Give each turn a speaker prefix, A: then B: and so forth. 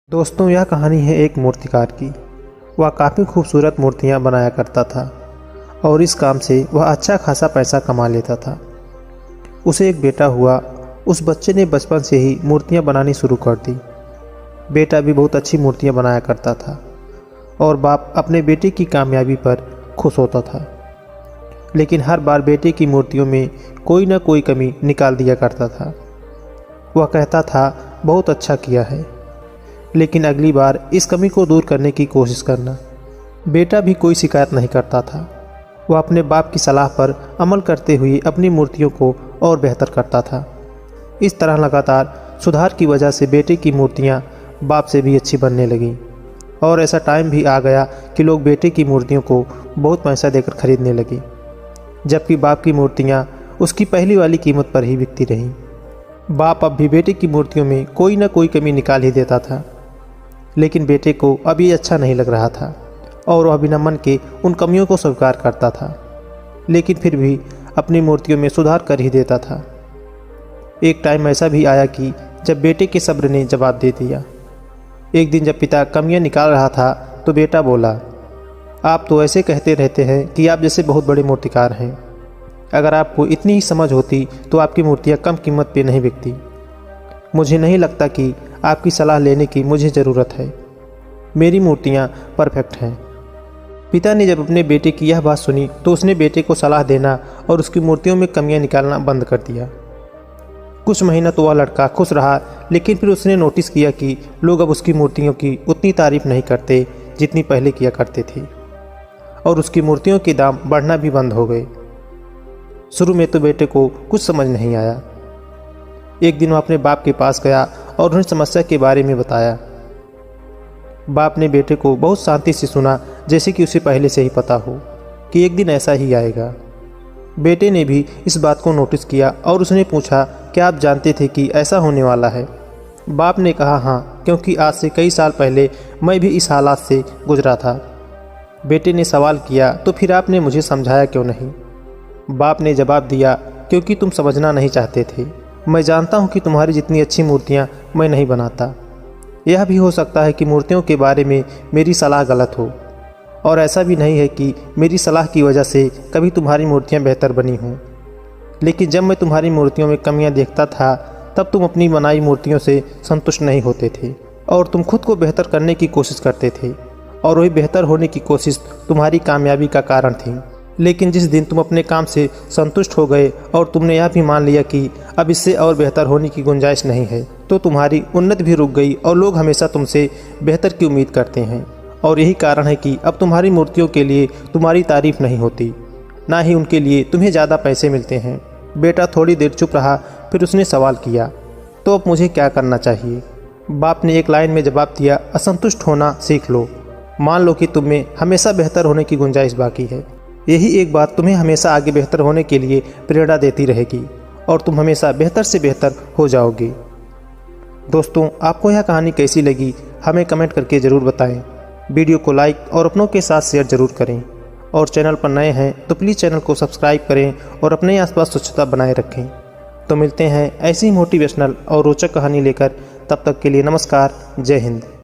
A: दोस्तों, यह कहानी है एक मूर्तिकार की। वह काफ़ी खूबसूरत मूर्तियाँ बनाया करता था और इस काम से वह अच्छा खासा पैसा कमा लेता था। उसे एक बेटा हुआ। उस बच्चे ने बचपन से ही मूर्तियाँ बनानी शुरू कर दी। बेटा भी बहुत अच्छी मूर्तियाँ बनाया करता था और बाप अपने बेटे की कामयाबी पर खुश होता था। लेकिन हर बार बेटे की मूर्तियों में कोई ना कोई कमी निकाल दिया करता था। वह कहता था, बहुत अच्छा किया है, लेकिन अगली बार इस कमी को दूर करने की कोशिश करना। बेटा भी कोई शिकायत नहीं करता था। वह अपने बाप की सलाह पर अमल करते हुए अपनी मूर्तियों को और बेहतर करता था। इस तरह लगातार सुधार की वजह से बेटे की मूर्तियां बाप से भी अच्छी बनने लगीं और ऐसा टाइम भी आ गया कि लोग बेटे की मूर्तियों को बहुत पैसा देकर खरीदने लगे, जबकि बाप की मूर्तियां उसकी पहली वाली कीमत पर ही बिकती रहीं। बाप अब भी बेटे की मूर्तियों में कोई ना कोई कमी निकाल ही देता था, लेकिन बेटे को अब ये अच्छा नहीं लग रहा था और वह बिना मन के उन कमियों को स्वीकार करता था, लेकिन फिर भी अपनी मूर्तियों में सुधार कर ही देता था। एक टाइम ऐसा भी आया कि जब बेटे के सब्र ने जवाब दे दिया। एक दिन जब पिता कमियां निकाल रहा था तो बेटा बोला, आप तो ऐसे कहते रहते हैं कि आप जैसे बहुत बड़े मूर्तिकार हैं। अगर आपको इतनी ही समझ होती तो आपकी मूर्तियाँ कम कीमत पे नहीं बिकती। मुझे नहीं लगता कि आपकी सलाह लेने की मुझे ज़रूरत है। मेरी मूर्तियाँ परफेक्ट हैं। पिता ने जब अपने बेटे की यह बात सुनी तो उसने बेटे को सलाह देना और उसकी मूर्तियों में कमियां निकालना बंद कर दिया। कुछ महीना तो वह लड़का खुश रहा, लेकिन फिर उसने नोटिस किया कि लोग अब उसकी मूर्तियों की उतनी तारीफ नहीं करते जितनी पहले किया करते थे और उसकी मूर्तियों के दाम बढ़ना भी बंद हो गए। शुरू में तो बेटे को कुछ समझ नहीं आया। एक दिन वह अपने बाप के पास गया और उन्हें समस्या के बारे में बताया। बाप ने बेटे को बहुत शांति से सुना, जैसे कि उसे पहले से ही पता हो कि एक दिन ऐसा ही आएगा। बेटे ने भी इस बात को नोटिस किया और उसने पूछा, क्या आप जानते थे कि ऐसा होने वाला है? बाप ने कहा, हाँ, क्योंकि आज से कई साल पहले मैं भी इस हालात से गुजरा था। बेटे ने सवाल किया, तो फिर आपने मुझे समझाया क्यों नहीं? बाप ने जवाब दिया, क्योंकि तुम समझना नहीं चाहते थे। मैं जानता हूँ कि तुम्हारी जितनी अच्छी मूर्तियाँ मैं नहीं बनाता। यह भी हो सकता है कि मूर्तियों के बारे में मेरी सलाह गलत हो, और ऐसा भी नहीं है कि मेरी सलाह की वजह से कभी तुम्हारी मूर्तियाँ बेहतर बनी हों। लेकिन जब मैं तुम्हारी मूर्तियों में कमियाँ देखता था तब तुम अपनी बनाई मूर्तियों से संतुष्ट नहीं होते थे और तुम खुद को बेहतर करने की कोशिश करते थे, और वही बेहतर होने की कोशिश तुम्हारी कामयाबी का कारण थी। लेकिन जिस दिन तुम अपने काम से संतुष्ट हो गए और तुमने यह भी मान लिया कि अब इससे और बेहतर होने की गुंजाइश नहीं है, तो तुम्हारी उन्नति भी रुक गई और लोग हमेशा तुमसे बेहतर की उम्मीद करते हैं। और यही कारण है कि अब तुम्हारी मूर्तियों के लिए तुम्हारी तारीफ नहीं होती, ना ही उनके लिए तुम्हें ज़्यादा पैसे मिलते हैं। बेटा थोड़ी देर चुप रहा, फिर उसने सवाल किया, तो अब मुझे क्या करना चाहिए? बाप ने एक लाइन में जवाब दिया, असंतुष्ट होना सीख लो। मान लो कि तुम में हमेशा बेहतर होने की गुंजाइश बाकी है। यही एक बात तुम्हें हमेशा आगे बेहतर होने के लिए प्रेरणा देती रहेगी और तुम हमेशा बेहतर से बेहतर हो जाओगे। दोस्तों, आपको यह कहानी कैसी लगी हमें कमेंट करके ज़रूर बताएं। वीडियो को लाइक और अपनों के साथ शेयर ज़रूर करें, और चैनल पर नए हैं तो प्लीज़ चैनल को सब्सक्राइब करें और अपने आसपास स्वच्छता बनाए रखें। तो मिलते हैं ऐसी मोटिवेशनल और रोचक कहानी लेकर। तब तक के लिए नमस्कार, जय हिंद।